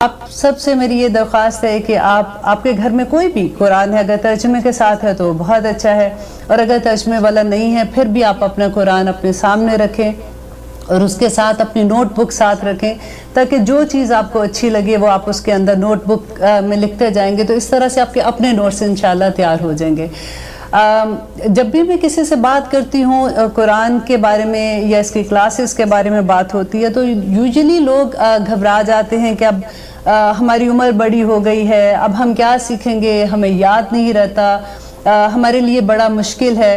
آپ سب سے میری یہ درخواست ہے کہ آپ کے گھر میں کوئی بھی قرآن ہے، اگر ترجمے کے ساتھ ہے تو بہت اچھا ہے، اور اگر ترجمے والا نہیں ہے پھر بھی آپ اپنا قرآن اپنے سامنے رکھیں اور اس کے ساتھ اپنی نوٹ بک ساتھ رکھیں، تاکہ جو چیز آپ کو اچھی لگے وہ آپ اس کے اندر نوٹ بک میں لکھتے جائیں گے، تو اس طرح سے آپ کے اپنے نوٹس انشاءاللہ تیار ہو جائیں گے۔ جب بھی میں کسی سے بات کرتی ہوں قرآن کے بارے میں یا اس کی کلاسز کے بارے میں بات ہوتی ہے، تو یوزلی لوگ گھبرا جاتے ہیں کہ اب ہماری عمر بڑی ہو گئی ہے، اب ہم کیا سیکھیں گے، ہمیں یاد نہیں رہتا، ہمارے لیے بڑا مشکل ہے۔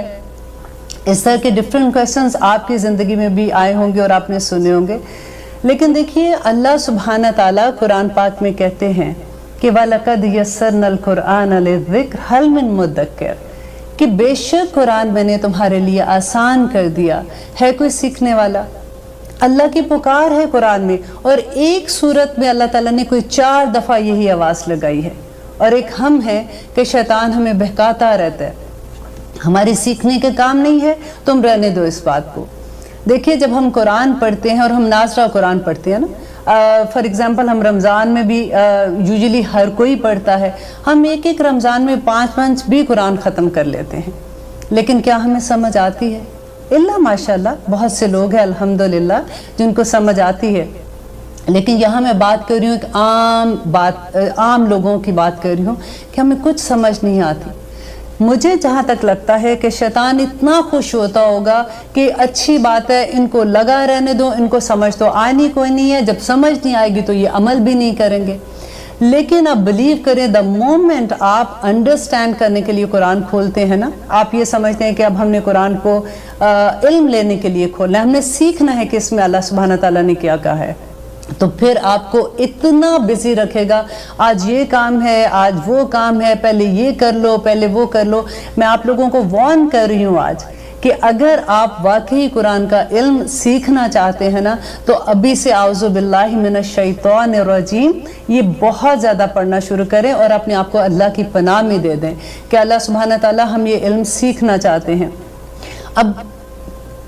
اس طرح کے ڈیفرنٹ کویسچنز آپ کی زندگی میں بھی آئے ہوں گے اور آپ نے سنے ہوں گے، لیکن دیکھیے اللہ سبحانہ تعالیٰ قرآن پاک میں کہتے ہیں کہ وَلَقَدْ يَسَّرْنَا الْقُرْآنَ لِلذِّكْرِ هَلْ مِن مُدَّكِّرٍ، کہ بے شک قرآن میں نے تمہارے لیے آسان کر دیا، ہے کوئی سیکھنے والا؟ اللہ کی پکار ہے قرآن میں، اور ایک صورت میں اللہ تعالیٰ نے کوئی 4 دفعہ یہی آواز لگائی ہے، اور ایک ہم ہے کہ شیطان ہمیں بہکاتا رہتا ہے، ہماری سیکھنے کے کام نہیں ہے، تم رہنے دو اس بات کو۔ دیکھیے جب ہم قرآن پڑھتے ہیں اور ہم ناظرہ قرآن پڑھتے ہیں نا، فار ایگزامپل ہم رمضان میں بھی یوزلی ہر کوئی پڑھتا ہے، ہم ایک رمضان میں 5 بھی قرآن ختم کر لیتے ہیں، لیکن کیا ہمیں سمجھ آتی ہے؟ اللہ ماشاءاللہ بہت سے لوگ ہیں الحمدللہ جن کو سمجھ آتی ہے، لیکن یہاں میں بات کر رہی ہوں ایک عام لوگوں کی بات کر رہی ہوں کہ ہمیں کچھ سمجھ نہیں آتی۔ مجھے جہاں تک لگتا ہے کہ شیطان اتنا خوش ہوتا ہوگا کہ اچھی بات ہے، ان کو لگا رہنے دو، ان کو سمجھ تو آنی کوئی نہیں ہے، جب سمجھ نہیں آئے گی تو یہ عمل بھی نہیں کریں گے۔ لیکن آپ بلیو کریں، دا مومنٹ آپ انڈرسٹینڈ کرنے کے لیے قرآن کھولتے ہیں نا، آپ یہ سمجھتے ہیں کہ اب ہم نے قرآن کو علم لینے کے لیے کھولنا ہے، ہم نے سیکھنا ہے کہ اس میں اللہ سبحانہ تعالیٰ نے کیا کہا ہے، تو پھر آپ کو اتنا بزی رکھے گا، آج یہ کام ہے، آج وہ کام ہے، پہلے یہ کر لو، پہلے وہ کر لو۔ میں آپ لوگوں کو وارن کر رہی ہوں آج کہ اگر آپ واقعی قرآن کا علم سیکھنا چاہتے ہیں نا، تو ابھی سے اعوذ باللہ من الشیطان الرجیم یہ بہت زیادہ پڑھنا شروع کریں اور اپنے آپ کو اللہ کی پناہ میں دے دیں کہ اللہ سبحانہ تعالیٰ ہم یہ علم سیکھنا چاہتے ہیں۔ اب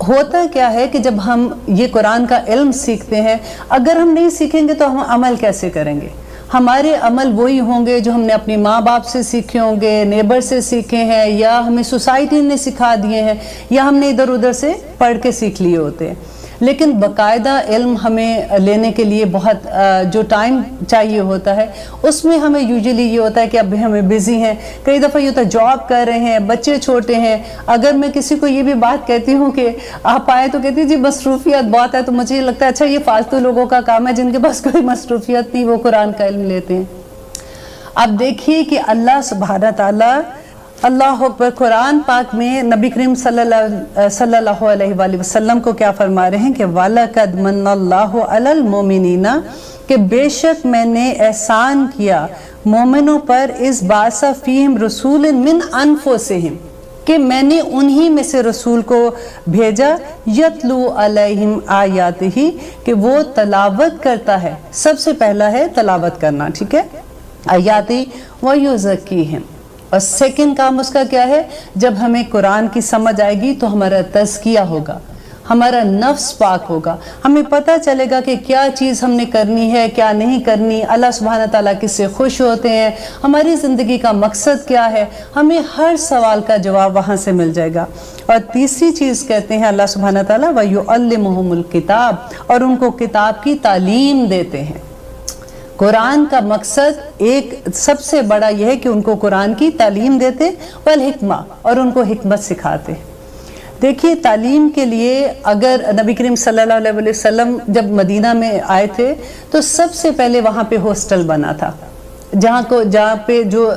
ہوتا کیا ہے کہ جب ہم یہ قرآن کا علم سیکھتے ہیں، اگر ہم نہیں سیکھیں گے تو ہم عمل کیسے کریں گے؟ ہمارے عمل وہی ہوں گے جو ہم نے اپنے ماں باپ سے سیکھے ہوں گے، نیبر سے سیکھے ہیں، یا ہمیں سوسائٹی نے سکھا دیے ہیں، یا ہم نے ادھر ادھر سے پڑھ کے سیکھ لیے ہوتے ہیں۔ لیکن باقاعدہ علم ہمیں لینے کے لیے بہت جو ٹائم چاہیے ہوتا ہے، اس میں ہمیں یوزلی یہ ہوتا ہے کہ اب ہمیں بزی ہیں، کئی دفعہ یہ ہوتا ہے جاب کر رہے ہیں، بچے چھوٹے ہیں۔ اگر میں کسی کو یہ بھی بات کہتی ہوں کہ آپ آئے تو کہتی جی مصروفیت بہت ہے، تو مجھے یہ لگتا ہے اچھا یہ فالتو لوگوں کا کام ہے جن کے پاس کوئی مصروفیت نہیں، وہ قرآن کا علم لیتے ہیں۔ اب دیکھیے کہ اللہ سبحانہ تعالیٰ اللہ اکبر قرآن پاک میں نبی کریم صلی اللہ علیہ وآلہ وسلم کو کیا فرما رہے ہیں کہ وَلَقَدْ مَنَّ اللَّهُ عَلَى الْمُؤْمِنِينَ، کہ بے شک میں نے احسان کیا مومنوں پر، اِذْ بَعَثَ فِيهِمْ رَسُولًا مِّنْ أَنفُسِهِمْ، کہ میں نے انہی میں سے رسول کو بھیجا، یتلو علیہم آیاتہ، کہ وہ تلاوت کرتا ہے، سب سے پہلا ہے تلاوت کرنا، ٹھیک ہے، آیاتی وَيُزَكِّيهِمْ، اور سیکنڈ کام اس کا کیا ہے؟ جب ہمیں قرآن کی سمجھ آئے گی تو ہمارا تزکیہ ہوگا، ہمارا نفس پاک ہوگا، ہمیں پتہ چلے گا کہ کیا چیز ہم نے کرنی ہے، کیا نہیں کرنی، اللہ سبحانہ تعالیٰ کس سے خوش ہوتے ہیں، ہماری زندگی کا مقصد کیا ہے، ہمیں ہر سوال کا جواب وہاں سے مل جائے گا۔ اور تیسری چیز کہتے ہیں اللہ سبحانہ تعالیٰ وَيُعَلِّمُهُمُ الْكِتَابَ، اور ان کو کتاب کی تعلیم دیتے ہیں۔ قرآن کا مقصد ایک سب سے بڑا یہ ہے کہ ان کو قرآن کی تعلیم دیتے، والحکمہ، اور ان کو حکمت سکھاتے۔ دیکھیے تعلیم کے لیے اگر نبی کریم صلی اللہ علیہ وسلم جب مدینہ میں آئے تھے تو سب سے پہلے وہاں پہ ہاسٹل بنا تھا، جہاں پہ جو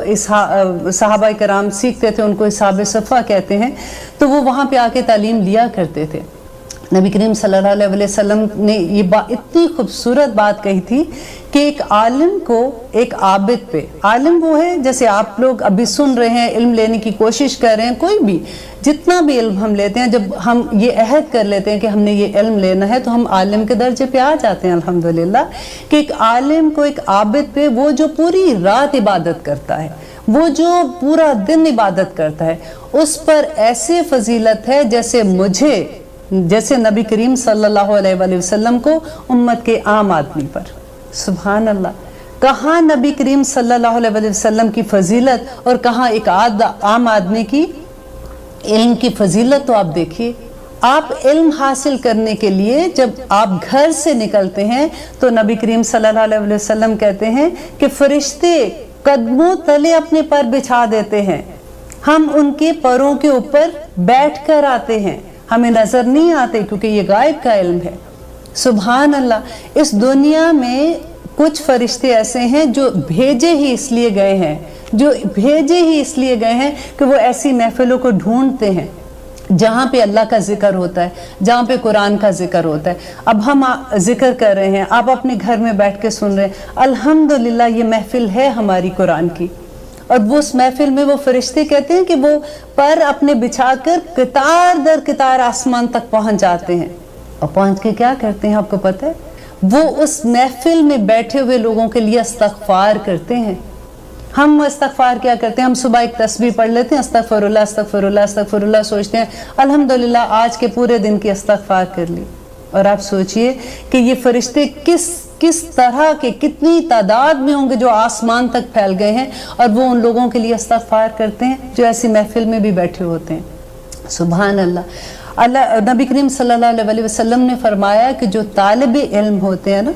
صحابہ کرام سیکھتے تھے ان کو اصحاب صفہ کہتے ہیں، تو وہ وہاں پہ آ کے تعلیم لیا کرتے تھے۔ نبی کریم صلی اللہ علیہ وسلم نے یہ اتنی خوبصورت بات کہی تھی کہ ایک عالم کو ایک عابد پہ، عالم وہ ہے جیسے آپ لوگ ابھی سن رہے ہیں، علم لینے کی کوشش کر رہے ہیں، کوئی بھی جتنا بھی علم ہم لیتے ہیں، جب ہم یہ عہد کر لیتے ہیں کہ ہم نے یہ علم لینا ہے تو ہم عالم کے درجے پہ آ جاتے ہیں الحمدللہ، کہ ایک عالم کو ایک عابد پہ، وہ جو پوری رات عبادت کرتا ہے، وہ جو پورا دن عبادت کرتا ہے، اس پر ایسے فضیلت ہے جیسے نبی کریم صلی اللہ علیہ وآلہ وسلم کو امت کے عام آدمی پر۔ سبحان اللہ، कहाँ नबी करीम सल्लल्लाहु अलैहि वसल्लम की फजीलत और कहाँ एक आम आदमी की इल्म की फजीलत। तो आप देखिए, आप इल्म हासिल करने के लिए जब आप घर से निकलते हैं तो नबी करीम सल्लल्लाहु अलैहि वसल्लम कहते हैं कि फरिश्ते कदमों तले अपने पर बिछा देते हैं, हम उनके पैरों के ऊपर बैठ कर आते हैं, हमें नजर नहीं आते क्योंकि ये गायब का इल्म है। सुभान अल्लाह। इस दुनिया में कुछ फरिश्ते ऐसे हैं जो भेजे ही इसलिए गए हैं कि वो ऐसी महफिलों को ढूंढते हैं जहाँ पे अल्लाह का जिक्र होता है, जहाँ पे कुरान का जिक्र होता है। अब हम जिक्र कर रहे हैं, आप अपने घर में बैठ के सुन रहे हैं, अल्हम्दुलिल्लाह ये महफिल है हमारी कुरान की। और वो उस महफिल में वो फरिश्ते कहते हैं कि वो पर अपने बिछाकर कितार दर कितार आसमान तक पहुंच जाते हैं। और पहुंच के क्या करते हैं आपको पता है? वो उस महफिल में बैठे हुए लोगों के लिए इस्तगफार करते हैं। हम इस्तगफार क्या करते हैं? हम सुबह एक तस्बीह पढ़ लेते हैं, अस्तगफिरुल्लाह अस्तगफिरुल्लाह अस्तगफिरुल्लाह, सोचते हैं अल्हम्दुलिल्लाह आज के पूरे दिन की इस्तगफार कर ली। और आप सोचिए कि ये फरिश्ते किस तरह के, कितनी तादाद में होंगे जो आसमान तक फैल गए हैं और वो उन लोगों के लिए इस्तगफार करते हैं जो ऐसी महफिल में भी बैठे होते हैं। सुभान अल्लाह। नबी करीम सल्लल्लाहु अलैहि वसल्लम ने फरमाया कि जो तालिब इल्म होते हैं ना,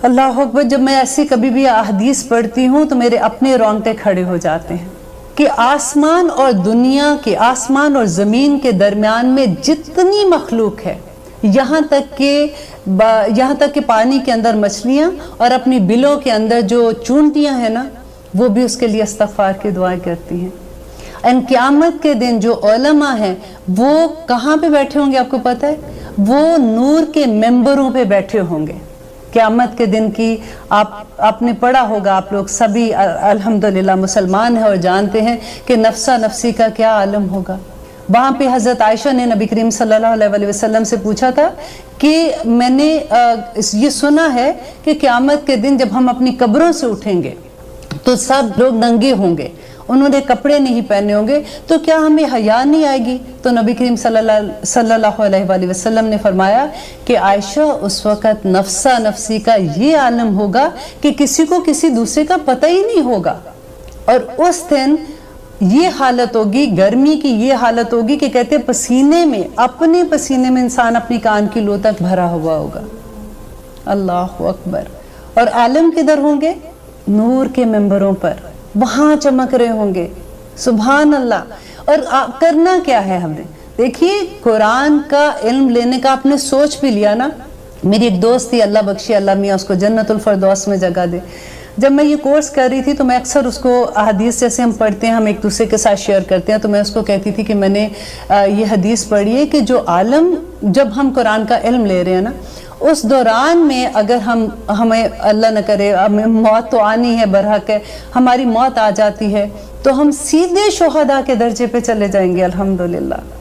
अल्लाह अकबर, जब मैं ऐसी कभी भी हदीस पढ़ती हूँ तो मेरे अपने रोंगटे खड़े हो जाते हैं कि आसमान और दुनिया के, आसमान और ज़मीन के दरमियान में जितनी मखलूक है, यहाँ तक कि पानी के अंदर मछलियाँ और अपनी बिलों के अंदर जो चूंटियाँ हैं ना, वो भी उसके लिए इस्तगफार की दुआएं करती हैं। एंड क़यामत के दिन जो उलमा हैं वो कहाँ पे बैठे होंगे आपको पता है? वो नूर के मेंबरों पे बैठे होंगे। क़यामत के दिन की आपने पढ़ा होगा, आप लोग सभी अल्हम्दुलिल्लाह मुसलमान हैं और जानते हैं कि नफ्सा नफ्सी का क्या आलम होगा। वहाँ पे हज़रत आयशा ने नबी करीम सल्लल्लाहु अलैहि वसल्लम से पूछा था कि मैंने ये सुना है कि क़यामत के दिन जब हम अपनी कब्रों से उठेंगे तो सब लोग नंगे होंगे, उन्होंने कपड़े नहीं पहने होंगे, तो क्या हमें हया नहीं आएगी? तो नबी करीम सल्लल्लाहु अलैहि वसल्लम ने फरमाया कि आयशा, उस वक़्त नफ्सा नफ्सी का ये आलम होगा कि किसी को किसी दूसरे का पता ही नहीं होगा। और उस दिन ये हालत होगी, गर्मी की ये हालत होगी कि कहते पसीने में, अपने पसीने में इंसान अपनी कान की लो तक भरा हुआ होगा। अल्लाह अकबर। और आलम किधर होंगे? नूर के मेंबरों पर, वहां चमक रहे होंगे। सुभान अल्लाह। और करना क्या है हमने? देखिए, कुरान का इल्म लेने का आपने सोच भी लिया ना। मेरी एक दोस्त थी, अल्लाह बख्शी, अल्लाह मियाँ उसको जन्नतुल फरदौस में जगह दे। जब मैं ये कोर्स कर रही थी तो मैं अक्सर उसको हदीस, जैसे हम पढ़ते हैं, हम एक दूसरे के साथ शेयर करते हैं, तो मैं उसको कहती थी कि मैंने ये हदीस पढ़ी है कि जो आलम, जब हम कुरान का इल्म ले रहे हैं ना, उस दौरान में अगर हमें अल्लाह न करे, हमें मौत तो आनी है, बरहक है, हमारी मौत आ जाती है तो हम सीधे शुहदा के दर्जे पे चले जाएंगे अल्हम्दुलिल्लाह।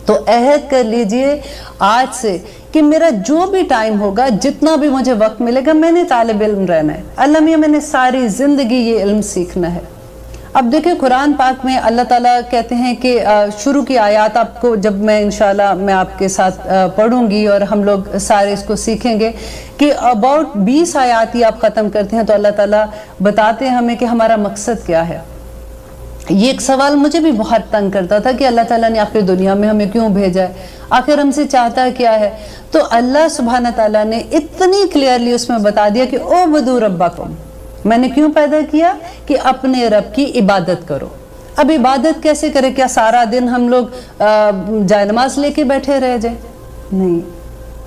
तो अहद कर लीजिए आज से कि मेरा जो भी टाइम होगा, जितना भी मुझे वक्त मिलेगा, मैंने तालिब इल्म रहना है। अल्लाह मियां, मैंने सारी ज़िंदगी ये इल्म सीखना है। अब देखिए, कुरान पाक में अल्लाह ताला कहते हैं कि शुरू की आयत आपको जब मैं इंशाल्लाह मैं आपके साथ पढ़ूंगी और हम लोग सारे इसको सीखेंगे कि अबाउट 20 आयत ही आप ख़त्म करते हैं तो अल्लाह ताला बताते हैं हमें कि हमारा मकसद क्या है। ये एक सवाल मुझे भी बहुत तंग करता था कि अल्लाह ताला ने आखिर दुनिया में हमें क्यों भेजा है, आखिर हमसे चाहता क्या है? तो अल्लाह सुब्हाना ताला ने इतनी क्लियरली उसमें बता दिया कि ओ बदू रब्बाकुम, मैंने क्यों पैदा किया? कि अपने रब की इबादत करो। अब इबादत कैसे करें? क्या सारा दिन हम लोग जायनमाज लेके बैठे रह जाए? नहीं।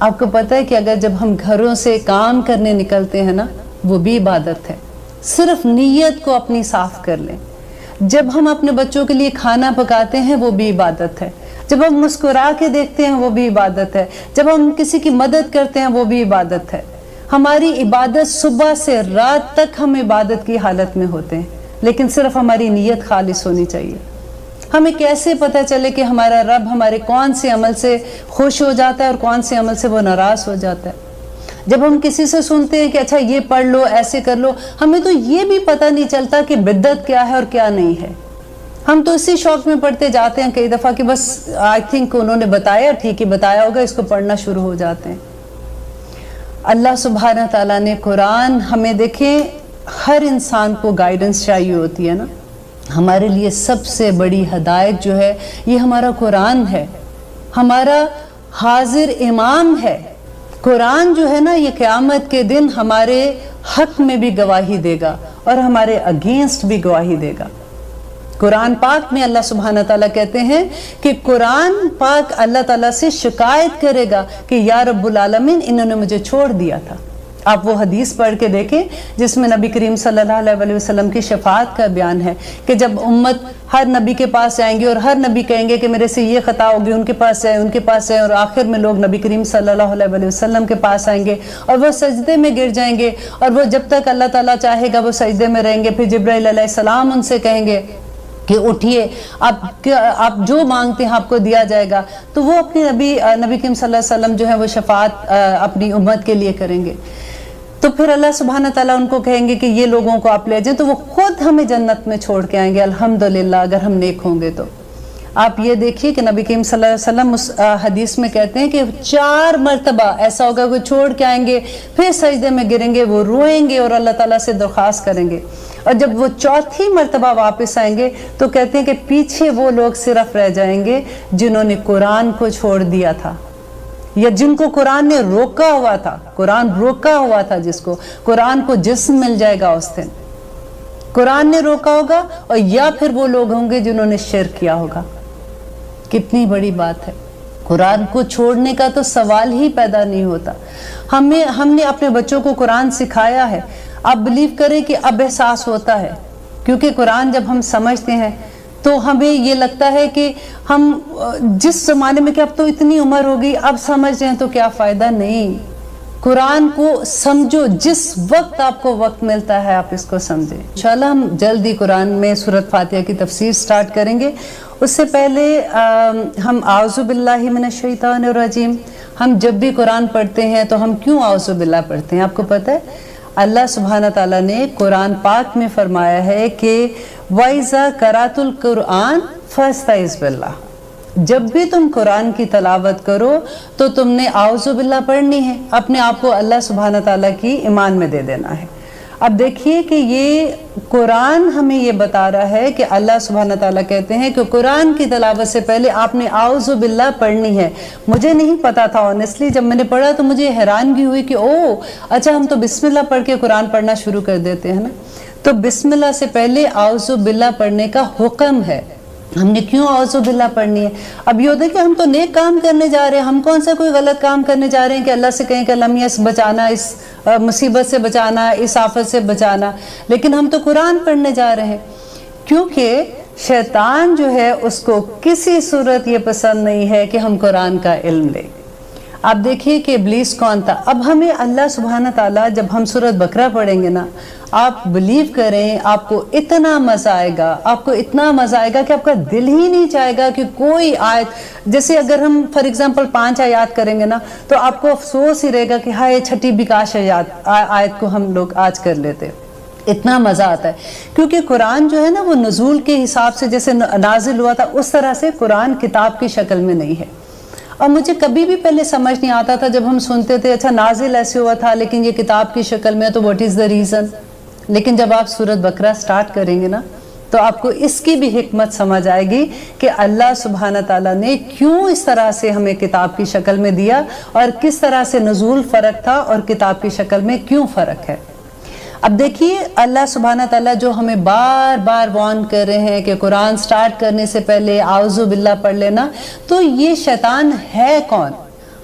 आपको पता है कि अगर जब हम घरों से काम करने निकलते हैं ना, वो भी इबादत है। सिर्फ नीयत को अपनी साफ कर लें। जब हम अपने बच्चों के लिए खाना पकाते हैं वो भी इबादत है। जब हम मुस्कुरा के देखते हैं वो भी इबादत है। जब हम किसी की मदद करते हैं वो भी इबादत है। हमारी इबादत सुबह से रात तक हम इबादत की हालत में होते हैं, लेकिन सिर्फ हमारी नीयत खालिस होनी चाहिए। हमें कैसे पता चले कि हमारा रब हमारे कौन से अमल से खुश हो जाता है और कौन से अमल से वो नाराज़ हो जाता है? जब हम किसी से सुनते हैं कि अच्छा ये पढ़ लो, ऐसे कर लो, हमें तो ये भी पता नहीं चलता कि बिद्दत क्या है और क्या नहीं है। हम तो इसी शौक में पढ़ते जाते हैं कई दफ़ा कि बस आई थिंक उन्होंने बताया, ठीक ही बताया होगा, इसको पढ़ना शुरू हो जाते हैं। اللہ सुभान ताला ने कुरान हमें देखें, हर इंसान को गाइडेंस चाहिए होती है ना, हमारे लिए सबसे बड़ी हदायत जो है ये हमारा कुरान है, हमारा हाजिर इमाम है। कुरान जो है ना ये क़यामत के दिन हमारे हक में भी गवाही देगा और हमारे अगेंस्ट भी गवाही देगा। कुरान पाक में अल्लाह सुब्हानहू तआला कहते हैं कि कुरान पाक अल्लाह ताला से शिकायत करेगा कि या रब्बुल आलमीन इन्होंने मुझे छोड़ दिया था। आप वो हदीस पढ़ के देखें जिसमें नबी करीम सल्लल्लाहु अलैहि वसल्लम की शफाअत का बयान है कि जब उम्मत हर नबी के पास जाएंगे और हर नबी कहेंगे कि मेरे से ये खता होगी, उनके पास जाए, उनके पास जाए, और आखिर में लोग नबी करीम सल्लल्लाहु अलैहि वसल्लम के पास आएंगे और वो सजदे में गिर जाएंगे और वो जब तक अल्लाह ताला चाहेगा वो सजदे में रहेंगे। फिर जिब्राइल अलैहिस्सलाम उनसे कहेंगे कि उठिए, आप जो मांगते हैं आपको दिया जाएगा। तो वो अपने नबी करीम सल्लल्लाहु अलैहि वसल्लम जो है वो शफाअत अपनी उम्मत के लिए करेंगे। तो फिर अल्लाह सुब्हान ताला उनको कहेंगे कि ये लोगों को आप ले जाएं, तो वो खुद हमें जन्नत में छोड़ के आएंगे अल्हम्दुलिल्लाह, अगर हम नेक होंगे तो। आप ये देखिए कि नबी करीम सल्लल्लाहु अलैहि वसल्लम उस हदीस में कहते हैं कि 4 मरतबा ऐसा होगा कि छोड़ के आएंगे, फिर सजदे में गिरेंगे, वो रोएंगे और अल्लाह ताला से दरख्वास्त करेंगे, और जब वो 4थी मरतबा वापस आएंगे तो कहते हैं कि पीछे वो लोग सिर्फ रह जाएंगे जिन्होंने कुरान को छोड़ दिया था, या जिनको कुरान ने रोका हुआ था। कुरान रोका हुआ था जिसको, कुरान को जिस्म मिल जाएगा उस दिन, कुरान ने रोका होगा, और या फिर वो लोग होंगे जिन्होंने शिर्क किया होगा। कितनी बड़ी बात है, कुरान को छोड़ने का तो सवाल ही पैदा नहीं होता। हमने अपने बच्चों को कुरान सिखाया है। आप बिलीव करें कि अब एहसास होता है, क्योंकि कुरान जब हम समझते हैं तो हमें ये लगता है कि हम जिस ज़माने में कि अब तो इतनी उम्र हो गई, अब समझ रहे हैं तो क्या फ़ायदा। नहीं, कुरान को समझो, जिस वक्त आपको वक्त मिलता है आप इसको समझें। इंशाल्लाह हम जल्दी कुरान में सूरत फातिहा की तफसीर स्टार्ट करेंगे। उससे पहले हम आऊज़ु बिल्लाहि मिनश शैतानिर रजीम, हम जब भी कुरान पढ़ते हैं तो हम क्यों आऊज़ु बिल्लाह पढ़ते हैं? आपको पता है, अल्लाह सुब्हान ताला ने कुरान पाक में फरमाया है कि वाइज़ा करातुल कुरान फस्तइज़ बिल्लाह, जब भी तुम कुरान की तलावत करो तो तुमने आऊज़ु बिल्लाह पढ़नी है, अपने आप को अल्लाह सुब्हान ताला की ईमान में दे देना है। अब देखिए कि ये कुरान हमें ये बता रहा है कि अल्लाह सुब्हान ताला कहते हैं कि कुरान की तलावत से पहले आपने आऊज़ु बिल्लाह पढ़नी है। मुझे नहीं पता था ऑनेस्टली, जब मैंने पढ़ा तो मुझे हैरानगी हुई कि ओह अच्छा, हम तो बिस्मिल्लाह पढ़ के कुरान पढ़ना शुरू कर देते हैं ना। तो बिस्मिल्लाह से पहले आऊज़ु बिल्लाह पढ़ने का हुक्म है। हमने क्यों आऊज़ु बिल्लाह पढ़नी है? अब ये होता है कि हम तो नेक काम करने जा रहे हैं, हम कौन सा कोई गलत काम करने जा रहे हैं कि अल्लाह से कहें कि अल्लाह मियां बचाना, इस मुसीबत से बचाना, इस आफत से बचाना, लेकिन हम तो कुरान पढ़ने जा रहे हैं। क्योंकि शैतान जो है उसको किसी सूरत ये पसंद नहीं है कि हम कुरान का इल्म लें। आप देखिए कि इब्लीस कौन था। अब हमें अल्लाह सुब्हान ताला, जब हम सूरत बकरा पढ़ेंगे ना, आप बिलीव करें आपको इतना मज़ा आएगा, आपको इतना मज़ा आएगा कि आपका दिल ही नहीं चाहेगा कि कोई आयत, जैसे अगर हम फॉर एग्जांपल 5 आयत करेंगे ना तो आपको अफसोस ही रहेगा कि हाँ, ये छठी भी काश आयत को हम लोग आज कर लेते। इतना मज़ा आता है, क्योंकि कुरान जो है ना वो नुज़ूल के हिसाब से जैसे नाजिल हुआ था उस तरह से कुरान किताब की शक्ल में नहीं है। और मुझे कभी भी पहले समझ नहीं आता था जब हम सुनते थे अच्छा नाजिल ऐसे हुआ था लेकिन ये किताब की शक्ल में है, तो व्हाट इज़ द रीज़न। लेकिन जब आप सूरत बकरा स्टार्ट करेंगे ना तो आपको इसकी भी हिकमत समझ आएगी कि अल्लाह सुब्हान ताला ने क्यों इस तरह से हमें किताब की शक्ल में दिया और किस तरह से नुज़ूल फ़र्क था और किताब की शक्ल में क्यों फ़र्क है। अब देखिए अल्लाह सुब्हान ताला जो हमें बार बार वार्न कर रहे हैं कि कुरान स्टार्ट करने से पहले आऊज़ु बिल्लाह पढ़ लेना, तो ये शैतान है कौन,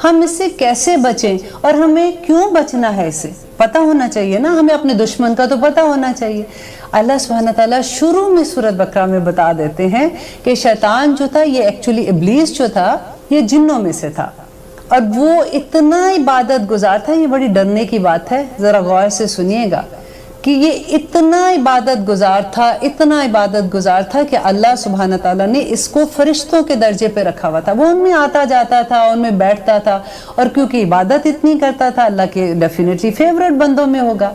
हम इससे कैसे बचें और हमें क्यों बचना है, इससे पता होना चाहिए ना, हमें अपने दुश्मन का तो पता होना चाहिए। अल्लाह सुब्हान ताला शुरू में सूरत बकरा में बता देते हैं कि शैतान जो था ये एक्चुअली इब्लीस जो था ये जिन्नों में से था, और वो इतना इबादत गुजार था। ये बड़ी डरने की बात है, ज़रा गौर से सुनिएगा कि ये इतना इबादत गुजार था, इतना इबादत गुजार था कि अल्लाह सुब्हान ताला ने इसको फरिश्तों के दर्जे पे रखा हुआ था। वो उनमें आता जाता था, उनमें बैठता था, और क्योंकि इबादत इतनी करता था अल्लाह के डेफिनेटली फेवरेट बंदों में होगा।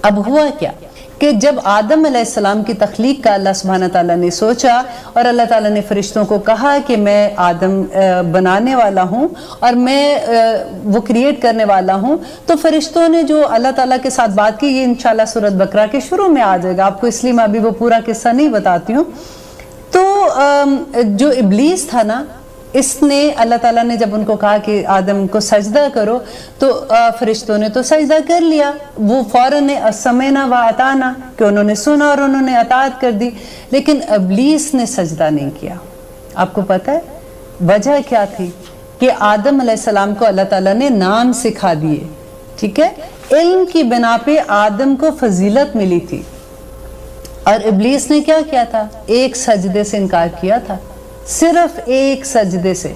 अब हुआ क्या کہ جب آدم علیہ السلام کی تخلیق کا اللہ سبحانہ تعالیٰ نے سوچا اور اللہ تعالیٰ نے فرشتوں کو کہا کہ میں آدم بنانے والا ہوں اور میں وہ کریٹ کرنے والا ہوں، تو فرشتوں نے جو اللہ تعالیٰ کے ساتھ بات کی، یہ انشاءاللہ سورۃ بقرہ کے شروع میں آ جائے گا آپ کو، اس لیے میں ابھی وہ پورا قصہ نہیں بتاتی ہوں۔ تو جو ابلیس تھا نا، اس نے اللہ تعالیٰ نے جب ان کو کہا کہ آدم کو سجدہ کرو، تو فرشتوں نے تو سجدہ کر لیا، وہ فوراً سمعنا و اطعنا کہ انہوں نے سنا اور انہوں نے اطاعت کر دی، لیکن ابلیس نے سجدہ نہیں کیا۔ آپ کو پتہ ہے وجہ کیا تھی؟ کہ آدم علیہ السلام کو اللہ تعالیٰ نے نام سکھا دیے، ٹھیک ہے، علم کی بنا پہ آدم کو فضیلت ملی تھی، اور ابلیس نے کیا کیا تھا؟ ایک سجدے سے انکار کیا تھا، صرف ایک سجدے سے۔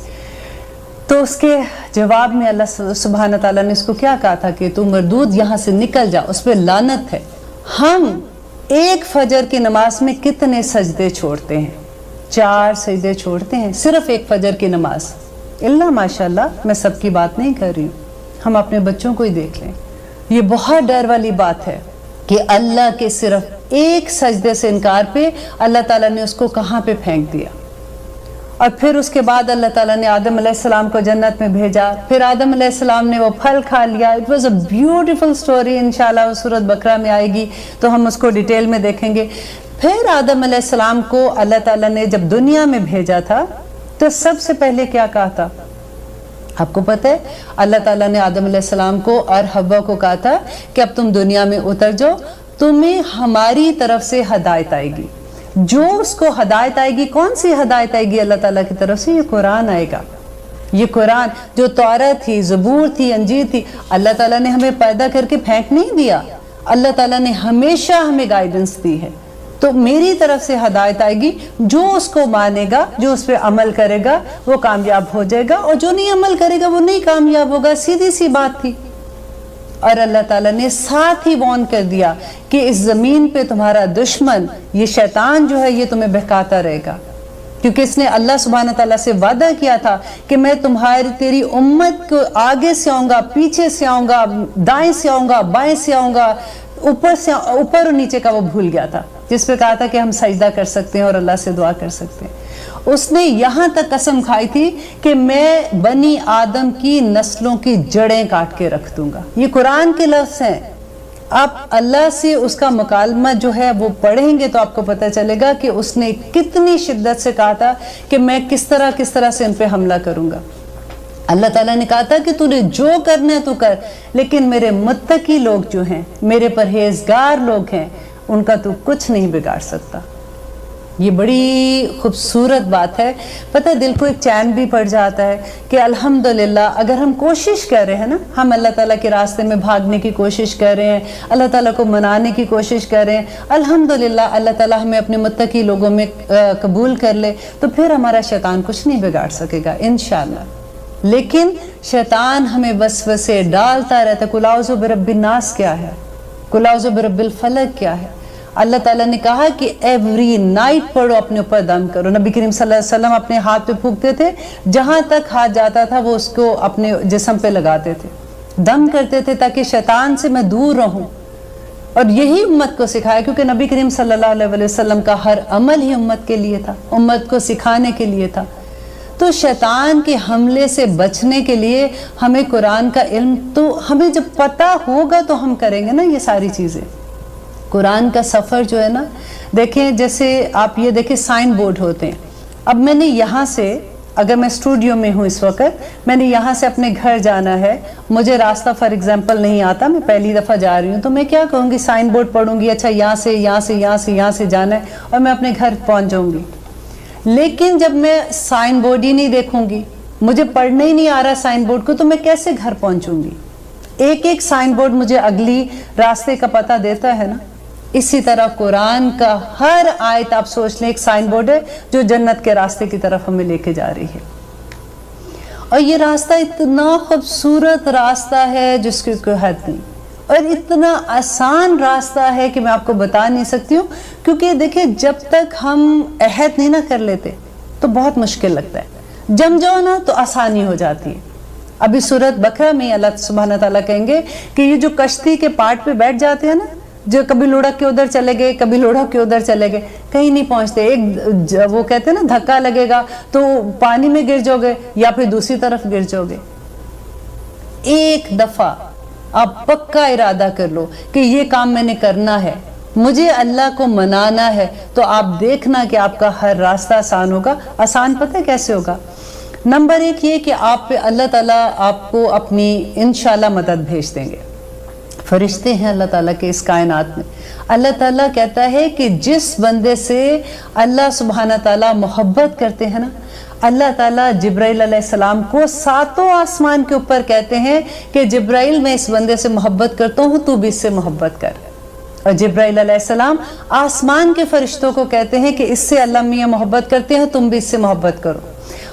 تو اس کے جواب میں اللہ سبحانہ تعالیٰ نے اس کو کیا کہا تھا کہ تو مردود، یہاں سے نکل جا، اس پہ لعنت ہے۔ ہم ایک فجر کی نماز میں کتنے سجدے چھوڑتے ہیں؟ 4 سجدے چھوڑتے ہیں، صرف ایک فجر کی نماز۔ اللہ ماشاءاللہ، میں سب کی بات نہیں کر رہی ہوں، ہم اپنے بچوں کو ہی دیکھ لیں، یہ بہت ڈر والی بات ہے کہ اللہ کے صرف ایک سجدے سے انکار پہ اللہ تعالیٰ نے اس کو کہاں پہ پھینک دیا۔ اور پھر اس کے بعد اللہ تعالیٰ نے آدم علیہ السلام کو جنت میں بھیجا، پھر آدم علیہ السلام نے وہ پھل کھا لیا۔ It was a beautiful story, انشاءاللہ وہ سورۃ بقرہ میں آئے گی تو ہم اس کو ڈیٹیل میں دیکھیں گے۔ پھر آدم علیہ السلام کو اللہ تعالیٰ نے جب دنیا میں بھیجا تھا تو سب سے پہلے کیا کہا تھا؟ آپ کو پتہ ہے اللہ تعالیٰ نے آدم علیہ السلام کو اور حوا کو کہا تھا کہ اب تم دنیا میں اتر جاؤ، تمہیں ہماری طرف سے ہدایت آئے گی۔ جو اس کو ہدایت آئے گی، کون سی ہدایت آئے گی اللہ تعالیٰ کی طرف سے؟ یہ قرآن آئے گا۔ یہ قرآن جو تورات تھی، زبور تھی، انجیل تھی، اللہ تعالیٰ نے ہمیں پیدا کر کے پھینک نہیں دیا، اللہ تعالیٰ نے ہمیشہ ہمیں گائیڈنس دی ہے۔ تو میری طرف سے ہدایت آئے گی، جو اس کو مانے گا، جو اس پہ عمل کرے گا وہ کامیاب ہو جائے گا، اور جو نہیں عمل کرے گا وہ نہیں کامیاب ہوگا، سیدھی سی بات تھی۔ اور اللہ تعالیٰ نے ساتھ ہی وارن کر دیا کہ اس زمین پہ تمہارا دشمن یہ شیطان جو ہے یہ تمہیں بہکاتا رہے گا، کیونکہ اس نے اللہ سبحانہ تعالیٰ سے وعدہ کیا تھا کہ میں تیری امت کو آگے سے آؤں گا، پیچھے سے آؤں گا، دائیں سے آؤں گا، بائیں سے آؤں گا، اوپر اور نیچے کا وہ بھول گیا تھا، جس پہ کہا تھا کہ ہم سجدہ کر سکتے ہیں اور اللہ سے دعا کر سکتے ہیں۔ اس نے یہاں تک قسم کھائی تھی کہ میں بنی آدم کی نسلوں کی جڑیں کاٹ کے رکھ دوں گا۔ یہ قرآن کے لفظ ہیں، آپ اللہ سے اس کا مکالمہ جو ہے وہ پڑھیں گے تو آپ کو پتہ چلے گا کہ اس نے کتنی شدت سے کہا تھا کہ میں کس طرح سے ان پہ حملہ کروں گا۔ اللہ تعالیٰ نے کہا تھا کہ تو نے جو کرنا ہے تو کر، لیکن میرے متقی لوگ جو ہیں، میرے پرہیزگار لوگ ہیں، ان کا تو کچھ نہیں بگاڑ سکتا۔ یہ بڑی خوبصورت بات ہے، پتہ دل کو ایک چین بھی پڑ جاتا ہے کہ الحمدللہ اگر ہم کوشش کر رہے ہیں نا، ہم اللہ تعالیٰ کے راستے میں بھاگنے کی کوشش کر رہے ہیں، اللہ تعالیٰ کو منانے کی کوشش کر رہے ہیں، الحمدللہ اللہ تعالیٰ ہمیں اپنے متقی لوگوں میں قبول کر لے، تو پھر ہمارا شیطان کچھ نہیں بگاڑ سکے گا انشاءاللہ۔ لیکن شیطان ہمیں وسوسے ڈالتا رہتا ہے۔ قل اعوذ برب الناس کیا ہے؟ قل اعوذ برب الفلق کیا ہے؟ اللہ تعالیٰ نے کہا کہ ایوری نائٹ پڑھو، اپنے اوپر دم کرو۔ نبی کریم صلی اللہ علیہ وسلم اپنے ہاتھ پہ پھونکتے تھے، جہاں تک ہاتھ جاتا تھا وہ اس کو اپنے جسم پہ لگاتے تھے، دم کرتے تھے تاکہ شیطان سے میں دور رہوں۔ اور یہی امت کو سکھایا، کیونکہ نبی کریم صلی اللہ علیہ وسلم کا ہر عمل ہی امت کے لیے تھا، امت کو سکھانے کے لیے تھا۔ تو شیطان کے حملے سے بچنے کے لیے ہمیں قرآن کا علم، تو ہمیں جب پتہ ہوگا تو ہم کریں گے نا یہ ساری چیزیں۔ قرآن کا سفر جو ہے نا، دیکھیں جیسے آپ یہ دیکھیں سائن بورڈ ہوتے ہیں۔ اب میں نے یہاں سے، اگر میں اسٹوڈیو میں ہوں اس وقت، میں نے یہاں سے اپنے گھر جانا ہے، مجھے راستہ فار ایگزامپل نہیں آتا، میں پہلی دفعہ جا رہی ہوں، تو میں کیا کہوں گی؟ سائن بورڈ پڑھوں گی، اچھا یہاں سے یہاں سے یہاں سے یہاں سے جانا ہے، اور میں اپنے گھر پہنچ جاؤں گی۔ لیکن جب میں سائن بورڈ ہی نہیں دیکھوں گی، مجھے پڑھنا ہی نہیں آ رہا سائن بورڈ کو، تو میں کیسے گھر پہنچوں گی؟ ایک ایک سائن بورڈ مجھے اگلی راستے کا پتہ دیتا ہے نا۔ اسی طرح قرآن کا ہر آیت آپ سوچ لیں ایک سائن بورڈ ہے جو جنت کے راستے کی طرف ہمیں لے کے جا رہی ہے۔ اور یہ راستہ اتنا خوبصورت راستہ ہے جس کی کوئی حد نہیں، اور اتنا آسان راستہ ہے کہ میں آپ کو بتا نہیں سکتی ہوں، کیونکہ دیکھیں جب تک ہم عہد نہیں نہ کر لیتے تو بہت مشکل لگتا ہے، جم جاؤ نا تو آسانی ہو جاتی ہے۔ ابھی سورۃ بقرہ میں اللہ سبحانہ تعالیٰ کہیں گے کہ یہ جو کشتی کے پارٹ پہ بیٹھ جاتے ہیں نا، जो कभी लुढ़क के उधर चले गए, कभी लुढ़क के उधर चले गए, कहीं नहीं पहुंचते। एक वो कहते हैं ना, धक्का लगेगा तो पानी में गिर जाओगे या फिर दूसरी तरफ गिर जाओगे। एक दफा आप पक्का इरादा कर लो कि ये काम मैंने करना है, मुझे अल्लाह को मनाना है, तो आप देखना कि आपका हर रास्ता आसान होगा। आसान पता है कैसे होगा? नंबर एक ये कि आप पे अल्लाह ताला आपको अपनी इंशाल्लाह मदद भेज देंगे। फरिश्ते हैं अल्लाह ताला के इस कायनात में। अल्लाह ताला कहता है कि जिस बंदे से अल्लाह सुब्हाना ताला मोहब्बत करते हैं ना, अल्लाह ताला जिब्राइल अलैहिस्सलाम को सातों आसमान के ऊपर कहते हैं कि जिब्राइल मैं इस बंदे से मोहब्बत करता हूँ, तू भी इससे मोहब्बत कर। और जिब्राइल अलैहिस्सलाम आसमान के फरिश्तों को कहते हैं कि इससे अल्लाह मियाँ मोहब्बत करते हैं, तुम भी इससे मोहब्बत करो।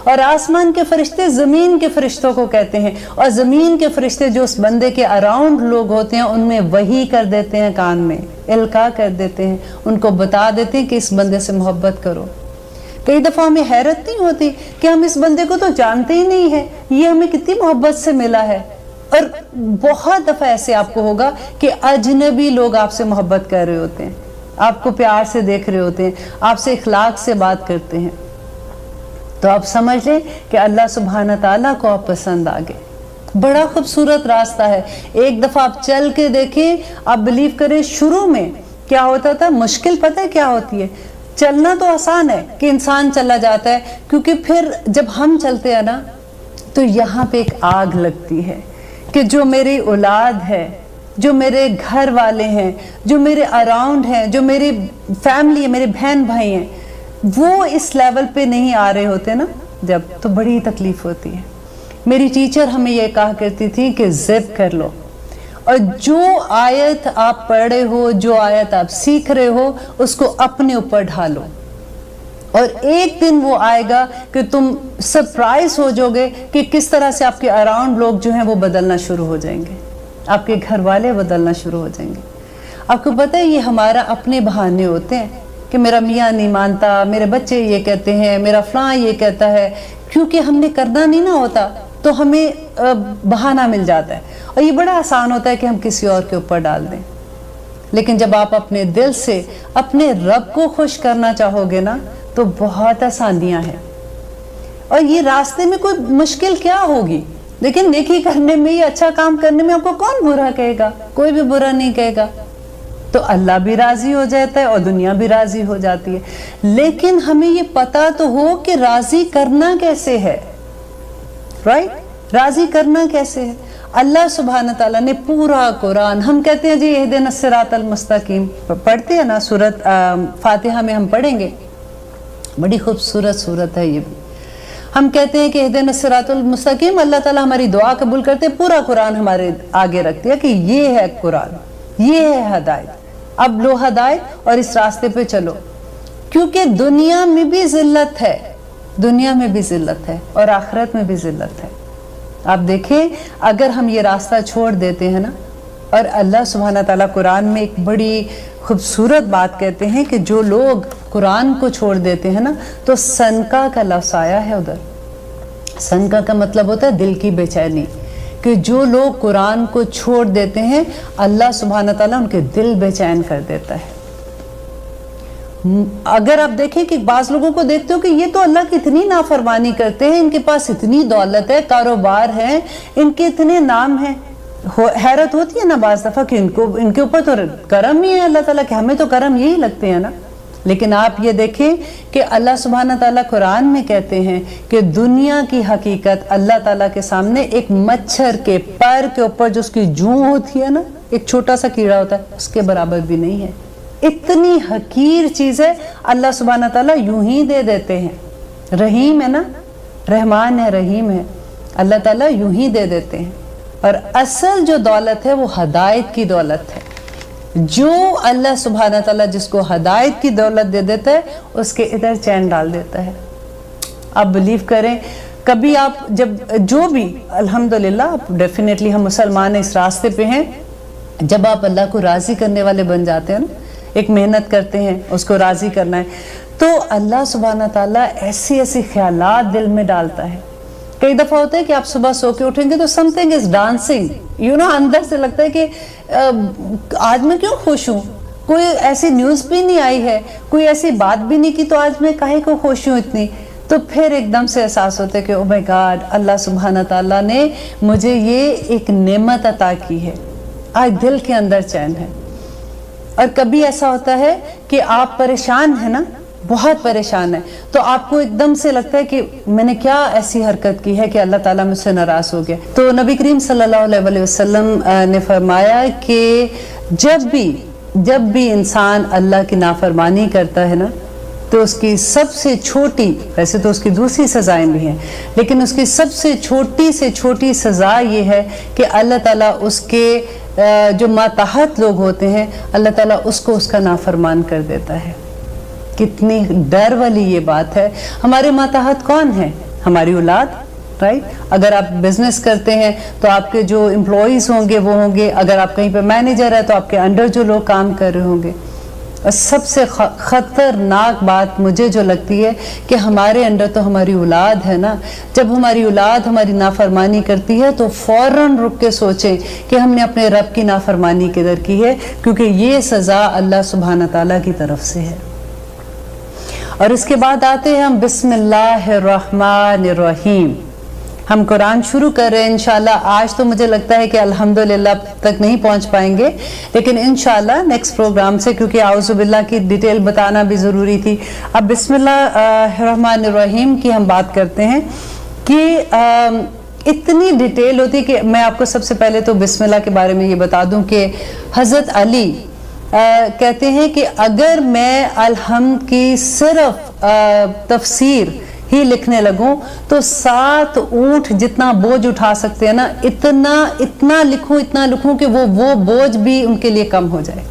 और आसमान के फरिश्ते ज़मीन के फरिश्तों को कहते हैं, और ज़मीन के फरिश्ते जो उस बंदे के अराउंड लोग होते हैं उनमें वही कर देते हैं, कान में इल्का कर देते हैं, उनको बता देते हैं कि इस बंदे से मोहब्बत करो। कई दफ़ा हमें हैरत नहीं होती कि हम इस बंदे को तो जानते ही नहीं है, ये हमें कितनी मोहब्बत से मिला है। और बहुत दफ़ा ऐसे आपको होगा कि अजनबी लोग आपसे मोहब्बत कर रहे होते हैं, आपको प्यार से देख रहे होते हैं, आपसे इखलाक से बात करते हैं, तो आप समझ लें कि अल्लाह सुब्हाना ताला को आप पसंद आ गए। बड़ा खूबसूरत रास्ता है। एक दफ़ा आप चल के देखें, आप बिलीव करें, शुरू में क्या होता था, मुश्किल पता है क्या होती है? चलना तो आसान है कि इंसान चला जाता है, क्योंकि फिर जब हम चलते हैं ना तो यहाँ पे एक आग लगती है कि जो मेरी औलाद है, जो मेरे घर वाले हैं, जो मेरे अराउंड हैं, जो मेरी फैमिली है, मेरे बहन भाई हैं, वो इस लेवल पे नहीं आ रहे होते ना, जब तो बड़ी तकलीफ होती है। मेरी टीचर हमें ये कहा करती थी कि जिद कर लो, और जो आयत आप पढ़ रहे हो, जो आयत आप सीख रहे हो, उसको अपने ऊपर ढालो, और एक दिन वो आएगा कि तुम सरप्राइज हो जाओगे कि किस तरह से आपके अराउंड लोग जो हैं वो बदलना शुरू हो जाएंगे, आपके घर वाले बदलना शुरू हो जाएंगे। आपको पता है ये हमारा अपने बहाने होते हैं कि मेरा मियाँ नहीं मानता, मेरे बच्चे ये कहते हैं, मेरा फलां ये कहता है, क्योंकि हमने करना नहीं ना होता तो हमें बहाना मिल जाता है, और ये बड़ा आसान होता है कि हम किसी और के ऊपर डाल दें। लेकिन जब आप अपने दिल से अपने रब को खुश करना चाहोगे ना, तो बहुत आसानियां हैं, और ये रास्ते में कोई मुश्किल क्या होगी। लेकिन नेकी करने में, ये अच्छा काम करने में आपको कौन बुरा कहेगा? कोई भी बुरा नहीं कहेगा। तो अल्लाह भी राजी हो जाता है और दुनिया भी राजी हो जाती है। लेकिन हमें ये पता तो हो कि राजी करना कैसे है, राइट? राजी करना कैसे है? अल्लाह सुब्हाना ताला ने पूरा कुरान, हम कहते हैं जी इहदिनस सिरातल मुस्तकीम पढ़ते हैं ना, सूरत फातिहा में हम पढ़ेंगे, बड़ी खूबसूरत सूरत है ये भी। हम कहते हैं कि इहदिनस सिरातल मुस्तकीम, अल्लाह ताला हमारी दुआ कबूल करते हैं, पूरा कुरान हमारे आगे रखती है कि ये है कुरान, ये है हदायत, अब लो हदायत और इस रास्ते पे चलो। क्योंकि दुनिया में भी जिल्लत है, दुनिया में भी जिल्लत है और आखिरत में भी जिल्लत है। आप देखें, अगर हम ये रास्ता छोड़ देते हैं ना, और अल्लाह सुब्हाना ताला कुरान में एक बड़ी खूबसूरत बात कहते हैं कि जो लोग कुरान को छोड़ देते हैं ना, तो सनका का लफ्ज़ आया है उधर। सनका का मतलब होता है दिल की बेचैनी, कि जो लोग कुरान को छोड़ देते हैं अल्लाह सुब्हाना ताला उनके दिल बेचैन कर देता है। अगर आप देखें कि बाज़ लोगों को देखते हो कि ये तो अल्लाह की इतनी नाफरमानी करते हैं, इनके पास इतनी दौलत है, कारोबार है, इनके इतने नाम हैं, हैरत होती है ना बाज़ दफ़ा कि इनके ऊपर तो करम ही है अल्लाह ताला के, हमें तो करम यही लगते हैं ना। लेकिन आप ये देखें कि अल्लाह सुब्हाना ताला कुरान में कहते हैं कि दुनिया की हकीकत अल्लाह ताला के सामने एक मच्छर के पैर के ऊपर जो उसकी जूं होती है ना, एक छोटा सा कीड़ा होता है, उसके बराबर भी नहीं है। इतनी हकीर चीज़ है, अल्लाह सुब्हाना ताला यूं ही दे देते हैं। रहीम है ना, रहमान है, रहीम है, अल्लाह ताला यूं ही दे देते हैं। और असल जो दौलत है वो हदायत की दौलत है। जो अल्लाह सुब्हाना ताला जिसको हदायत की दौलत दे देता है, उसके इधर चैन डाल देता है। आप बिलीव करें, कभी आप जब जो भी, अल्हम्दुलिल्लाह डेफिनेटली हम मुसलमान इस रास्ते पे हैं, जब आप अल्लाह को राज़ी करने वाले बन जाते हैं ना, एक मेहनत करते हैं उसको राज़ी करना है, तो अल्लाह सुब्हाना ताला ऐसी ऐसी ख्यालात दिल में डालता है कई दफा होता है कि आप सुबह सो के उठेंगे तो something is dancing, you know, अंदर से लगता है कि आज मैं क्यों खुश हूँ, कोई ऐसी न्यूज भी नहीं आई है, कोई ऐसी बात भी नहीं की, तो आज मैं काहे को खुश हूँ इतनी। तो फिर एकदम से एहसास होता है कि ओ माय गॉड, अल्लाह सुब्हाना ताला ने मुझे ये एक नेमत अता की है, आज दिल के अंदर चैन है। और कभी ऐसा होता है कि आप परेशान है ना, बहुत परेशान है, तो आपको एकदम से लगता है कि मैंने क्या ऐसी हरकत की है कि अल्लाह ताला मुझसे नाराज हो गया। तो नबी करीम सल्लल्लाहु अलैहि वसल्लम ने फरमाया कि जब भी इंसान अल्लाह की नाफरमानी करता है ना, तो उसकी सबसे छोटी, वैसे तो उसकी दूसरी सजाएं भी हैं, लेकिन उसकी सबसे छोटी से छोटी सजा ये है कि अल्लाह ताला उसके जो मातहत लोग होते हैं, अल्लाह ताला उसको उसका नाफरमान कर देता है। कितनी डर वाली ये बात है। हमारे मातहत कौन है? हमारी औलाद, राइट। अगर आप बिजनेस करते हैं तो आपके जो एम्प्लॉयज होंगे वो होंगे, अगर आप कहीं पे मैनेजर है तो आपके अंडर जो लोग काम कर रहे होंगे। और सबसे खतरनाक बात मुझे जो लगती है कि हमारे अंडर तो हमारी औलाद है ना, जब हमारी औलाद हमारी नाफरमानी करती है तो फौरन रुक के सोचें कि हमने अपने रब की नाफरमानी किधर की है, क्योंकि ये सज़ा अल्लाह सुब्हाना ताला की तरफ से है। और इसके बाद आते हैं हम बिस्मिल्लाहिर्रहमानिर्रहीम। हम कुरान शुरू कर रहे हैं इंशाल्लाह। आज तो मुझे लगता है कि अल्हम्दुलिल्लाह तक नहीं पहुंच पाएंगे, लेकिन इंशाल्लाह नेक्स्ट प्रोग्राम से, क्योंकि आउज़ुबिल्लाह की डिटेल बताना भी ज़रूरी थी। अब बिस्मिल्लाहिर्रहमानिर्रहीम की हम बात करते हैं कि इतनी डिटेल होती कि मैं आपको सबसे पहले तो बिस्मिल्लाह के बारे में ये बता दूं कि हज़रत अली कहते हैं कि अगर मैं अलहम्द की सिर्फ तफसीर ही लिखने लगूं तो 7 ऊंट जितना बोझ उठा सकते हैं ना, इतना लिखूं कि वो बोझ भी उनके लिए कम हो जाए,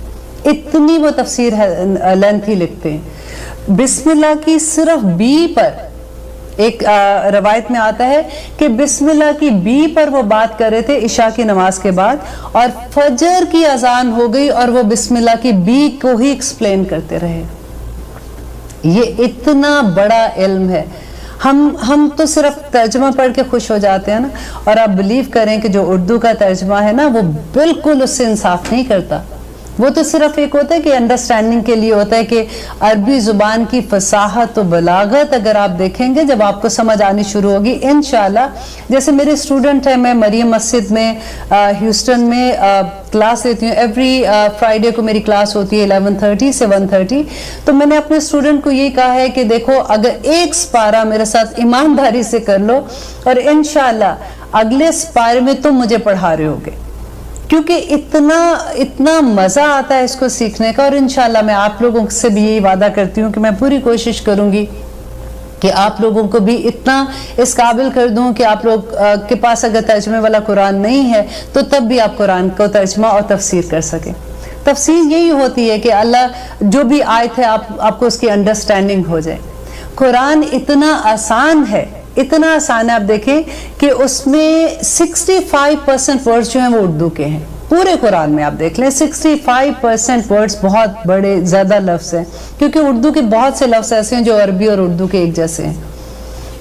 इतनी वो तफसीर है, लेंथी लिखते हैं। बिस्मिल्लाह की सिर्फ बी पर एक रवायत में आता है कि बिस्मिल्लाह की बी पर वो बात कर रहे थे इशा की नमाज के बाद, और फजर की अजान हो गई और वो बिस्मिल्लाह की बी को ही एक्सप्लेन करते रहे। ये इतना बड़ा इल्म है। हम तो सिर्फ तर्जुमा पढ़ के खुश हो जाते हैं ना, और आप बिलीव करें कि जो उर्दू का तर्जुमा है ना, वो बिल्कुल उससे इंसाफ नहीं करता। वो तो सिर्फ एक होता है कि अंडरस्टैंडिंग के लिए होता है कि अरबी ज़ुबान की फसाहत और बलागत अगर आप देखेंगे, जब आपको समझ आनी शुरू होगी इंशाल्लाह। जैसे मेरे स्टूडेंट हैं, मैं मरियम मस्जिद में ह्यूस्टन में क्लास लेती हूँ। एवरी फ्राइडे को मेरी क्लास होती है 11:30 से 1:30। तो मैंने अपने स्टूडेंट को ये कहा है कि देखो, अगर एक स्पारा मेरे साथ ईमानदारी से कर लो और इंशाल्लाह अगले स्पारे में तुम मुझे पढ़ा रहे होगे, क्योंकि इतना मज़ा आता है इसको सीखने का। और इंशाल्लाह मैं आप लोगों से भी यही वादा करती हूँ कि मैं पूरी कोशिश करूँगी कि आप लोगों को भी इतना इस काबिल कर दूँ कि आप लोग के पास अगर तर्जमे वाला कुरान नहीं है तो तब भी आप कुरान को तर्जमा और तफसीर कर सकें। तफसीर यही होती है कि अल्लाह जो भी आयत है आपको उसकी अंडरस्टैंडिंग हो जाए। कुरान इतना आसान है, इतना आसान है। आप देखें कि उसमें 65% वर्ड्स जो हैं वो उर्दू के हैं। पूरे कुरान में आप देख लें 65% वर्ड्स बहुत बड़े ज़्यादा लफ्ज़ हैं, क्योंकि उर्दू के बहुत से लफ्ज़ ऐसे हैं जो अरबी और उर्दू के एक जैसे हैं।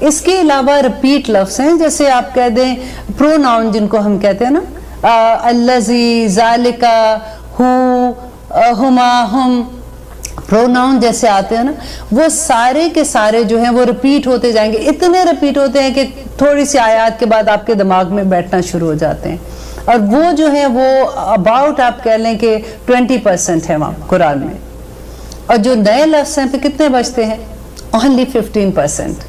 इसके अलावा रिपीट लफ्ज़ हैं, जैसे आप कह दें प्रोनाउन जिनको हम कहते हैं ना, अल्लज़ी, ज़ालिका, हु, हुमा, हम, प्रोनाउन जैसे आते हैं ना, वो सारे के सारे जो हैं वो रिपीट होते जाएंगे। इतने रिपीट होते हैं कि थोड़ी सी आयत के बाद आपके दिमाग में बैठना शुरू हो जाते हैं। और वो जो है वो अबाउट आप कह लें कि 20% है वहाँ कुरान में। और जो नए लफ्ज़ हैं पे कितने बचते हैं? ओनली 15%।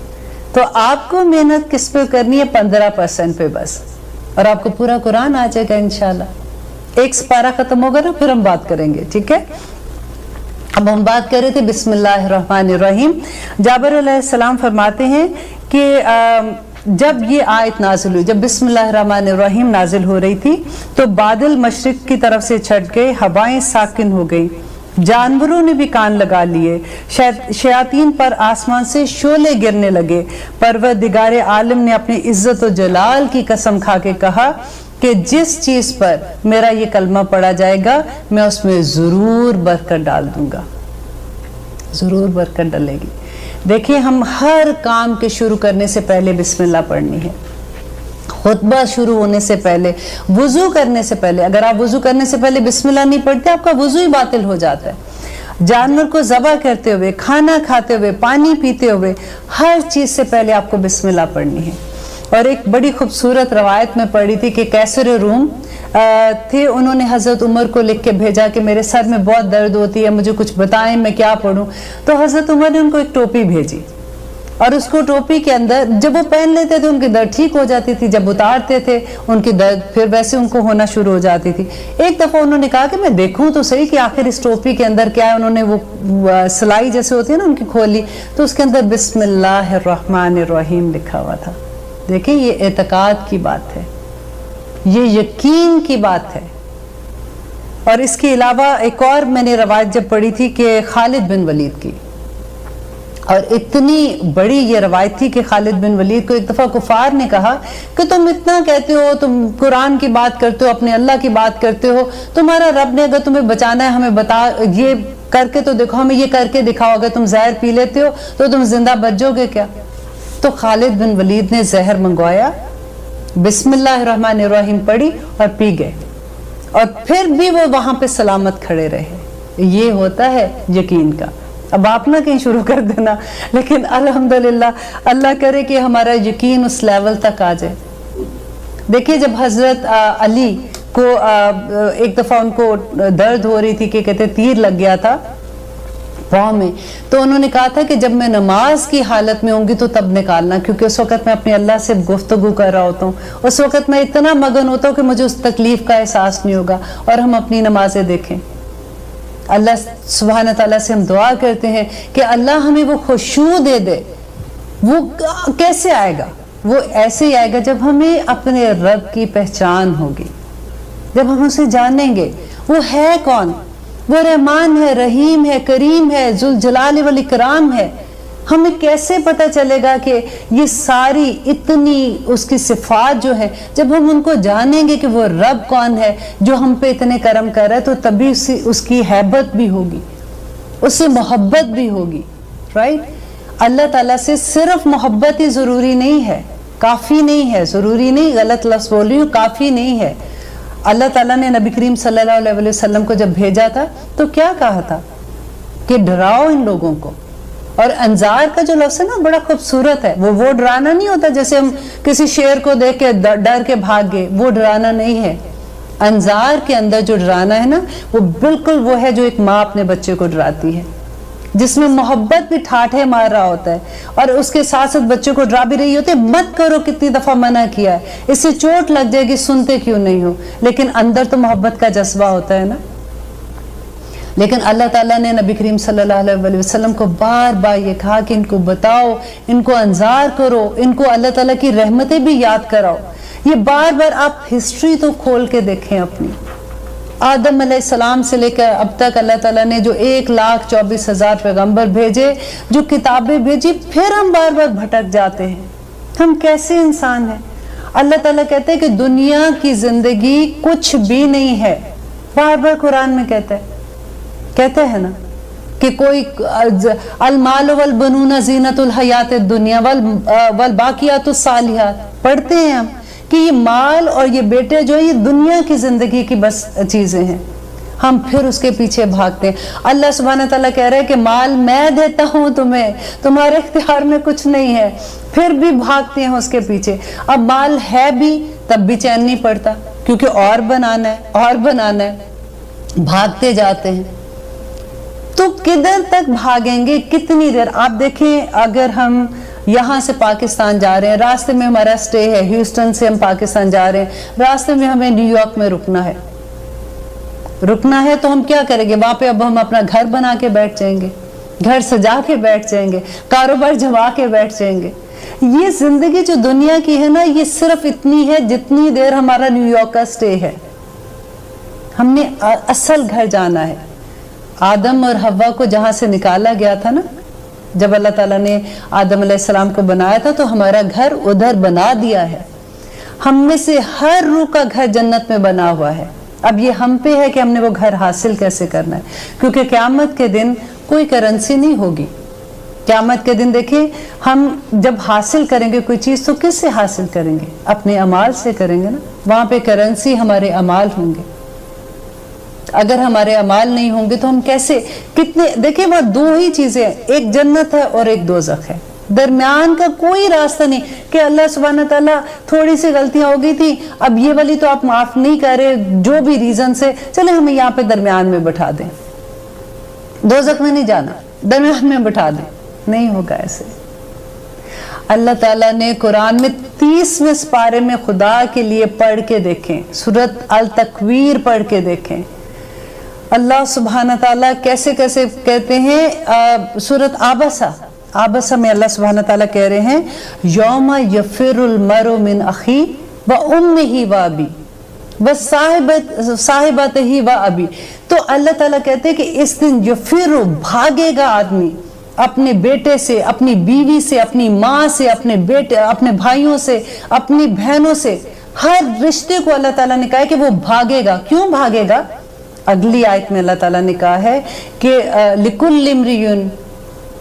तो आपको मेहनत किस पे करनी है? 15% पे बस, और आपको पूरा कुरान आ जाएगा इंशाल्लाह। एक स्पारा खत्म होगा ना, फिर हम बात करेंगे, ठीक है। अब हम बात कर रहे थे बिस्मिल्लाहिर्रहमानिर्रहीम। जाबिर अलैहिस्सलाम फरमाते हैं कि जब ये आयत नाजिल हुई, जब बिस्मिल्लाहिर्रहमानिर्रहीम नाजिल हो रही थी, तो बादल मशरिक की तरफ से छट गए, हवाएं साकिन हो गई, जानवरों ने भी कान लगा लिए, शयातीन पर आसमान से शोले गिरने लगे। परवरदिगार आलम ने अपनी इज्जत और जलाल की कसम खा के कहा कि जिस चीज पर मेरा ये कलमा पढ़ा जाएगा मैं उसमें जरूर बरकत डाल दूंगा, जरूर बरकत डलेगी। देखिए, हम हर काम के शुरू करने से पहले बिस्मिल्लाह पढ़नी है। खुतबा शुरू होने से पहले, वुजू करने से पहले, अगर आप वुजू करने से पहले बिस्मिल्लाह नहीं पढ़ते, आपका वुजू ही बातिल हो जाता है। जानवर को ज़बह करते हुए, खाना खाते हुए, पानी पीते हुए, हर चीज़ से पहले आपको बिस्मिल्लाह पढ़नी है। और एक बड़ी खूबसूरत रवायत में पढ़ी थी कि कैसर रूम थे, उन्होंने हज़रत उमर को लिख के भेजा कि मेरे सर में बहुत दर्द होती है, मुझे कुछ बताएं, मैं क्या पढ़ूं। तो हज़रत उमर ने उनको एक टोपी भेजी, और उसको टोपी के अंदर जब वो पहन लेते थे उनकी दर्द ठीक हो जाती थी, जब उतारते थे उनकी दर्द फिर वैसे उनको होना शुरू हो जाती थी। एक दफ़ा उन्होंने कहा कि मैं देखूं तो सही कि आखिर इस टोपी के अंदर क्या है। उन्होंने वो सिलाई जैसे होती है ना उनकी खोली, तो उसके अंदर बिस्मिल्लाहिर्रहमानिर्रहीम लिखा हुआ था। देखिए, ये एतकाद की बात है, ये यकीन की बात है। और इसके अलावा एक और मैंने रवायत जब पढ़ी थी कि खालिद बिन वलीद की, और इतनी बड़ी ये रवायत थी कि खालिद बिन वलीद को एक दफ़ा कुफार ने कहा कि तुम इतना कहते हो, तुम कुरान की बात करते हो, अपने अल्लाह की बात करते हो, तुम्हारा रब ने अगर तुम्हें बचाना है हमें बता, ये करके तो देखो, हमें ये करके दिखाओ, अगर तुम जहर पी लेते हो तो तुम जिंदा बच जाओगे क्या? तो खालिद बिन वलीद ने जहर मंगवाया, बिस्मिल्लाहिर्रहमानिर्रहीम पढ़ी और पी गए, और फिर भी वो वहां पे सलामत खड़े रहे। ये होता है यकीन का। अब आप ना कहीं शुरू कर देना, लेकिन अल्हम्दुलिल्लाह, अल्लाह करे कि हमारा यकीन उस लेवल तक आ जाए। देखिए, जब हजरत अली को एक दफा उनको दर्द हो रही थी कि कहते तीर लग गया था पाँव में, तो उन्होंने कहा था कि जब मैं नमाज की हालत में होंगी तो तब निकालना, क्योंकि उस वक़्त मैं अपने अल्लाह से गुफ्तगू कर रहा होता हूँ, उस वक़्त मैं इतना मगन होता हूँ कि मुझे उस तकलीफ का एहसास नहीं होगा। और हम अपनी नमाजें देखें, अल्लाह सुब्हान तआला से हम दुआ करते हैं कि अल्लाह हमें वो खुशू दे दे। वो कैसे आएगा? वो ऐसे ही आएगा जब हमें अपने रब की पहचान होगी, जब हम उसे जानेंगे वो है कौन। वो रहमान है, रहीम है, करीम है, जुल जलाल वल इकराम है। हमें कैसे पता चलेगा कि ये सारी इतनी उसकी सिफात जो है, जब हम उनको जानेंगे कि वो रब कौन है जो हम पे इतने करम कर रहा है, तो तभी उसकी हैबत भी होगी, उससे मोहब्बत भी होगी। राइट? अल्लाह ताला से सिर्फ मोहब्बत ही ज़रूरी नहीं है, काफ़ी नहीं है, ज़रूरी नहीं, गलत लफ्ज़ बोल रही हूँ, काफ़ी नहीं है। अल्लाह ताला ने नबी करीम सल्लल्लाहु अलैहि वसल्लम को जब भेजा था तो क्या कहा था कि डराओ इन लोगों को। और अंजार का जो लफ्ज़ है ना, बड़ा खूबसूरत है। वो डराना नहीं होता जैसे हम किसी शेर को देख के डर के भाग गए, वो डराना नहीं है। अंजार के अंदर जो डराना है ना, वो बिल्कुल वो है जो एक माँ अपने बच्चे को डराती है, जिसमें मोहब्बत भी ठाठे मार रहा होता है, और उसके साथ साथ बच्चे को डरा भी रही होती है। मत करो, कितनी दफ़ा मना किया है, इससे चोट लग जाएगी, सुनते क्यों नहीं हो? लेकिन अंदर तो मोहब्बत का जज्बा होता है ना। लेकिन अल्लाह ताला ने नबी करीम सल्लल्लाहु अलैहि वसल्लम को बार बार ये कहा कि इनको बताओ, इनको अंजार करो, इनको अल्लाह ताला की रहमतें भी याद कराओ। ये बार बार आप हिस्ट्री तो खोल के देखें अपनी। आदम अलैहिस्सलाम से लेकर अब तक अल्लाह ताला ने जो 1,24,000 पैगंबर भेजे, जो किताबें भेजी, फिर हम बार बार भटक जाते हैं। हम कैसे इंसान हैं? अल्लाह ताला कहते हैं कि दुनिया की जिंदगी कुछ भी नहीं है। बार बार कुरान में कहते हैं ना कि कोई अल माल वल बनूना ज़ीनतुल हयात दुनिया वल बाकियातुस सालिहात, पढ़ते हैं हम कि ये माल और ये बेटे जो है ये दुनिया की जिंदगी की बस चीजें हैं। हम फिर उसके पीछे भागते हैं। अल्लाह सुब्हानहू तआला कह रहे हैं कि माल मैं देता हूं तुम्हें, तुम्हारे इख्तियार में कुछ नहीं है, फिर भी भागते हैं उसके पीछे। अब माल है भी तब भी चैन नहीं पड़ता, क्योंकि और बनाना है, और बनाना है, भागते जाते हैं। तो किधर तक भागेंगे, कितनी देर? आप देखें, अगर हम यहाँ से पाकिस्तान जा रहे हैं, रास्ते में हमारा स्टे है, ह्यूस्टन से हम पाकिस्तान जा रहे हैं, रास्ते में हमें न्यूयॉर्क में रुकना है, तो हम क्या करेंगे? वहां पे अब हम अपना घर बना के बैठ जाएंगे, घर सजा के बैठ जाएंगे, कारोबार जमा के बैठ जाएंगे। ये जिंदगी जो दुनिया की है ना, ये सिर्फ इतनी है जितनी देर हमारा न्यूयॉर्क का स्टे है। हमने असल घर जाना है। आदम और हव्वा को जहां से निकाला गया था ना, जब अल्लाह ताला ने आदम अलैहिस्सलाम को बनाया था, तो हमारा घर उधर बना दिया है। हम में से हर रूह का घर जन्नत में बना हुआ है। अब ये हम पे है कि हमने वो घर हासिल कैसे करना है, क्योंकि क़यामत के दिन कोई करेंसी नहीं होगी, قیامت کے دن دیکھیں ہم جب حاصل کریں گے کوئی چیز تو کس سے حاصل کریں گے؟ اپنے اعمال سے کریں گے نا. وہاں پہ کرنسی ہمارے اعمال ہوں گے. اگر ہمارے اعمال نہیں ہوں گے تو ہم کیسے کتنے دیکھیں وہ دو ہی چیزیں ہیں, ایک جنت ہے اور ایک دوزخ ہے. درمیان کا کوئی راستہ نہیں کہ اللہ سبحانہ تعالیٰ تھوڑی سی غلطیاں ہو گئی تھی اب یہ والی تو آپ معاف نہیں کر رہے جو بھی ریزن سے, چلے ہمیں یہاں پہ درمیان میں بٹھا دیں, دوزخ میں نہیں جانا درمیان میں بٹھا دیں. نہیں ہوگا ایسے. اللہ تعالیٰ نے قرآن میں 30ویں سپارے میں خدا کے لیے پڑھ کے دیکھیں, سورۃ التکویر پڑھ کے دیکھیں اللہ سبحانہ تعالیٰ کیسے کیسے کہتے ہیں. سورۃ آبسہ میں اللہ سبحانہ تعالیٰ کہہ رہے ہیں یوم یفر المرء من اخی و امہ و ابی و صاحبتہ و ابی. تو اللہ تعالیٰ کہتے ہیں کہ اس دن یفر بھاگے گا آدمی اپنے بیٹے سے, اپنی بیوی سے, اپنی ماں سے, اپنے بیٹے, اپنے بھائیوں سے, اپنی بہنوں سے, ہر رشتے کو اللہ تعالیٰ نے کہا ہے کہ وہ بھاگے گا. کیوں بھاگے گا؟ اگلی آیت میں اللہ تعالیٰ نے کہا ہے کہ لِكُلِّ امْرِئٍ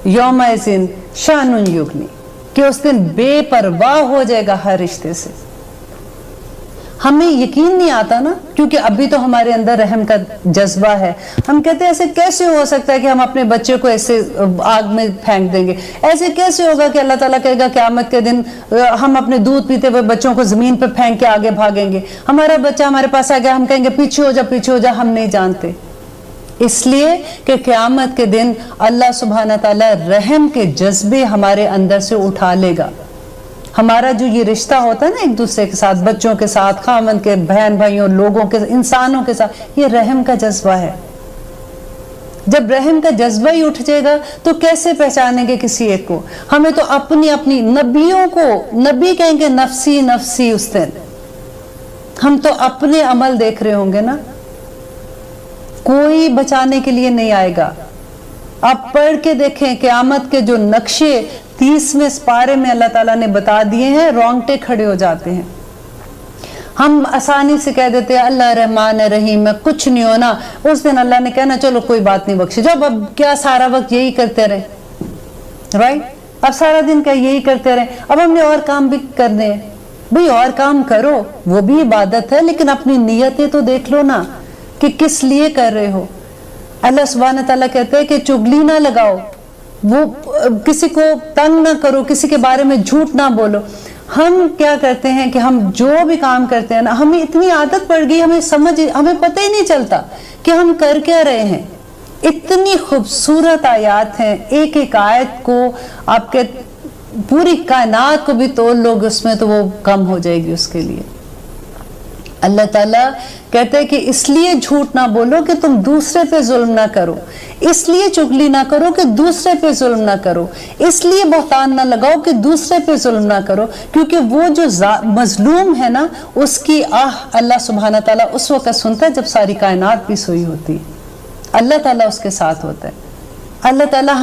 یَوْمَئِذٍ شَأْنٌ یُغْنِی, کہ اس دن بے پرواہ ہو جائے گا ہر رشتے سے. ہمیں یقین نہیں آتا نا, کیونکہ ابھی تو ہمارے اندر رحم کا جذبہ ہے. ہم کہتے ہیں ایسے کیسے ہو سکتا ہے کہ ہم اپنے بچے کو ایسے آگ میں پھینک دیں گے؟ ایسے کیسے ہوگا کہ اللہ تعالیٰ کہے گا قیامت کے دن ہم اپنے دودھ پیتے ہوئے بچوں کو زمین پہ پھینک کے آگے بھاگیں گے؟ ہمارا بچہ ہمارے پاس آ گیا ہم کہیں گے پیچھے ہو جا پیچھے ہو جا. ہم نہیں جانتے, اس لیے کہ قیامت کے دن اللہ سبحانہ تعالیٰ رحم کے جذبے ہمارے اندر سے اٹھا لے گا. ہمارا جو یہ رشتہ ہوتا ہے نا ایک دوسرے کے ساتھ, بچوں کے ساتھ, خاوند کے, بہن بھائیوں, لوگوں کے, انسانوں کے ساتھ, یہ رحم کا جذبہ ہے. جب رحم کا جذبہ ہی اٹھ جائے گا تو کیسے پہچانیں گے کسی ایک کو؟ ہمیں تو اپنی نبیوں کو نبی کہیں گے نفسی نفسی. اس دن ہم تو اپنے عمل دیکھ رہے ہوں گے نا, کوئی بچانے کے لیے نہیں آئے گا. آپ پڑھ کے دیکھیں قیامت کے جو نقشے 30ویں سپارے میں اللہ تعالیٰ نے بتا دیے ہیں, رونگٹے کھڑے ہو جاتے ہیں. ہم آسانی سے کہہ دیتے ہیں اللہ رحمان رحیم ہے, کچھ نہیں ہونا. اس دن اللہ نے کہنا چلو کوئی بات نہیں بخشے جب, اب کیا سارا وقت یہی کرتے رہے, رائٹ؟ اب سارا دن کیا یہی کرتے رہے؟ اب ہم نے اور کام بھی کرنے ہیں. بھئی اور کام کرو, وہ بھی عبادت ہے, لیکن اپنی نیتیں تو دیکھ لو نا کہ کس لیے کر رہے ہو. اللہ سبحانہ تعالیٰ کہتے ہیں کہ چگلی نہ لگاؤ, وہ کسی کو تنگ نہ کرو, کسی کے بارے میں جھوٹ نہ بولو. ہم کیا کرتے ہیں کہ ہم جو بھی کام کرتے ہیں نا, ہمیں اتنی عادت پڑ گئی, ہمیں پتہ ہی نہیں چلتا کہ ہم کر کیا رہے ہیں. اتنی خوبصورت آیات ہیں, ایک ایک آیت کو آپ کے پوری کائنات کو بھی تول لوگ اس میں تو وہ کم ہو جائے گی اس کے لیے. اللہ تعالیٰ کہتے ہیں کہ اس لیے جھوٹ نہ بولو کہ تم دوسرے پہ ظلم نہ کرو, اس لیے چگلی نہ کرو کہ دوسرے پہ ظلم نہ کرو, اس لیے بہتان نہ لگاؤ کہ دوسرے پہ ظلم نہ کرو. کیونکہ وہ جو مظلوم ہے نا, اس کی اللہ سبحانہ تعالیٰ اس وقت سنتا ہے جب ساری کائنات بھی سوئی ہوتی ہے. اللہ تعالیٰ اس کے ساتھ ہوتا ہے. اللہ تعالیٰ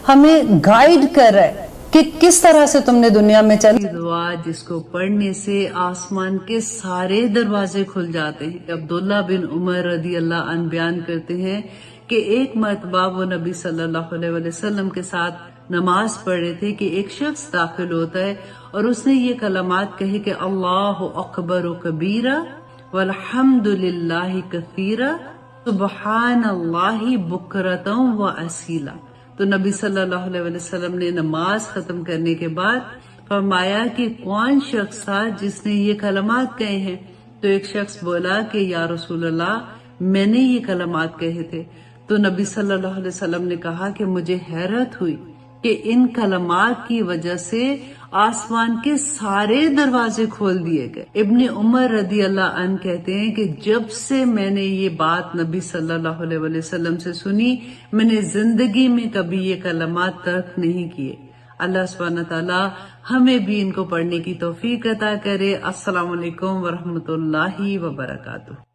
ہمیں گائیڈ کر رہا ہے کہ کس طرح سے تم نے دنیا میں چلی. دعا جس کو پڑھنے سے آسمان کے سارے دروازے کھل جاتے ہیں. عبداللہ بن عمر رضی اللہ عنہ بیان کرتے ہیں کہ ایک مرتبہ وہ نبی صلی اللہ علیہ وسلم کے ساتھ نماز پڑھ رہے تھے کہ ایک شخص داخل ہوتا ہے اور اس نے یہ کلمات کہے کہ اللہ اکبر و کبیرہ والحمد للہ کثیرہ سبحان اللہ بکرۃ و اصیلا. تو نبی صلی اللہ علیہ وسلم نے نماز ختم کرنے کے بعد فرمایا کہ کون شخص تھا جس نے یہ کلمات کہے ہیں؟ تو ایک شخص بولا کہ یا رسول اللہ میں نے یہ کلمات کہے تھے. تو نبی صلی اللہ علیہ وسلم نے کہا کہ مجھے حیرت ہوئی کہ ان کلمات کی وجہ سے آسمان کے سارے دروازے کھول دیے گئے. ابن عمر رضی اللہ عنہ کہتے ہیں کہ جب سے میں نے یہ بات نبی صلی اللہ علیہ وسلم سے سنی, میں نے زندگی میں کبھی یہ کلمات ترک نہیں کیے. اللہ سبحانہ تعالی ہمیں بھی ان کو پڑھنے کی توفیق عطا کرے. السلام علیکم ورحمۃ اللہ وبرکاتہ.